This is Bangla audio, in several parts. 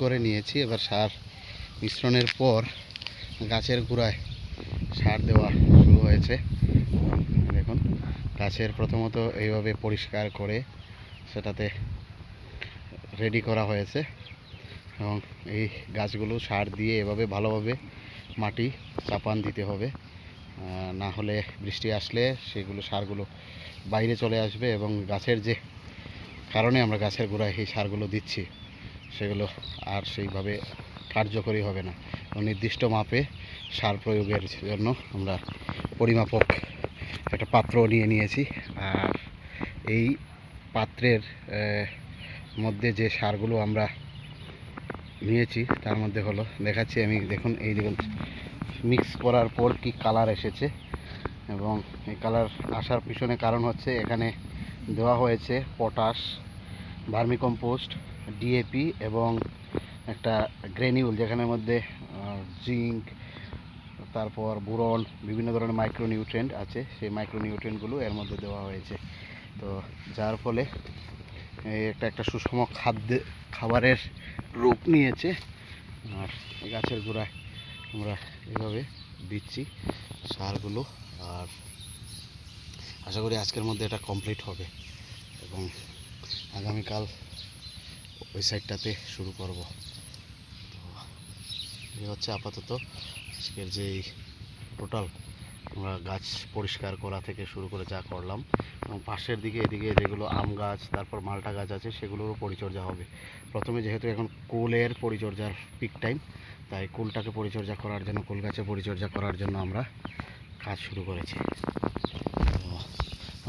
করে নিয়েছি। এবার সার মিশ্রণের পর গাছের গোড়ায় সার দেওয়া শুরু হয়েছে। দেখুন, গাছের প্রথমত এইভাবে পরিষ্কার করে সেটাতে রেডি করা হয়েছে এবং এই গাছগুলো সার দিয়ে এভাবে ভালোভাবে মাটি চাপান দিতে হবে, না হলে বৃষ্টি আসলে সেগুলো সারগুলো বাইরে চলে আসবে এবং গাছের যে কারণে আমরা গাছের গোড়ায় এই সারগুলো দিচ্ছি সেগুলো আর সেইভাবে কার্যকরী হবে না। নির্দিষ্ট মাপে সার প্রয়োগের জন্য আমরা পরিমাপক একটা পাত্র নিয়ে নিয়েছি। আর এই পাত্রের মধ্যে যে সারগুলো আমরা নিয়েছি তার মধ্যে হলো দেখাচ্ছি আমি। দেখুন, এই দেখুন মিক্স করার পর কি কালার এসেছে এবং এই কালার আসার পিছনে কারণ হচ্ছে এখানে দেওয়া হয়েছে পটাশ, ভার্মিকম্পোস্ট, ডিএপি এবং একটা গ্রেনিউল যেখানের মধ্যে জিঙ্ক, তারপর বোরন, বিভিন্ন ধরনের মাইক্রোনিউট্রিয়েন্ট আছে। সেই মাইক্রোনিউট্রিয়েন্টগুলো এর মধ্যে দেওয়া হয়েছে। তো যার ফলে একটা সুষম খাবারের রূপ নিয়েছে। আর গাছের গোড়ায় আমরা এভাবে দিচ্ছি সারগুলো। আর আশা করি আজকের মধ্যে এটা কমপ্লিট হবে এবং আগামীকাল ওই সাইডটাতে শুরু করব। তো এই হচ্ছে আপাতত আজকের যে টোটাল আমরা গাছ পরিষ্কার করা থেকে শুরু করে যা করলাম, এবং পাশের দিকে এদিকে যেগুলো আম গাছ, তারপর মালটা গাছ আছে সেগুলোরও পরিচর্যা হবে। প্রথমে যেহেতু এখন কুলের পরিচর্যার পিক টাইম, তাই কুলটাকে পরিচর্যা করার জন্য, কুল গাছে পরিচর্যা করার জন্য আমরা কাজ শুরু করেছি। তো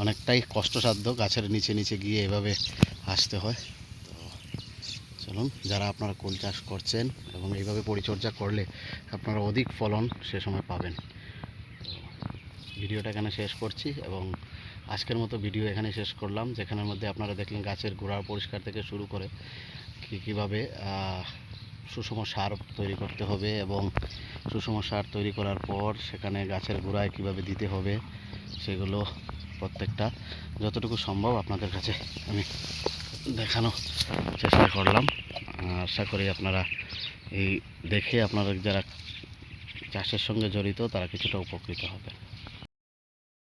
অনেকটাই কষ্টসাধ্য, গাছের নিচে নিচে গিয়ে এভাবে আসতে হয়। তো চলুন, যারা আপনারা কুল চাষ করছেন এবং এইভাবে পরিচর্যা করলে আপনারা অধিক ফলন সে সময় পাবেন। ভিডিওটা এখানে শেষ করছি এবং আজকের মতো ভিডিও এখানে শেষ করলাম, যেখানের মধ্যে আপনারা দেখলেন গাছের গোড়া পরিষ্কার থেকে শুরু করে কীভাবে সুষম সার তৈরি করতে হবে এবং সুষম সার তৈরি করার পর সেখানে গাছের গোড়ায় কীভাবে দিতে হবে সেগুলো প্রত্যেকটা যতটুকু সম্ভব আপনাদের কাছে আমি দেখানো চেষ্টা করলাম। আশা করি আপনারা এই দেখে আপনারা যারা চাষের সঙ্গে জড়িত তারা কিছুটা উপকৃত হবেন।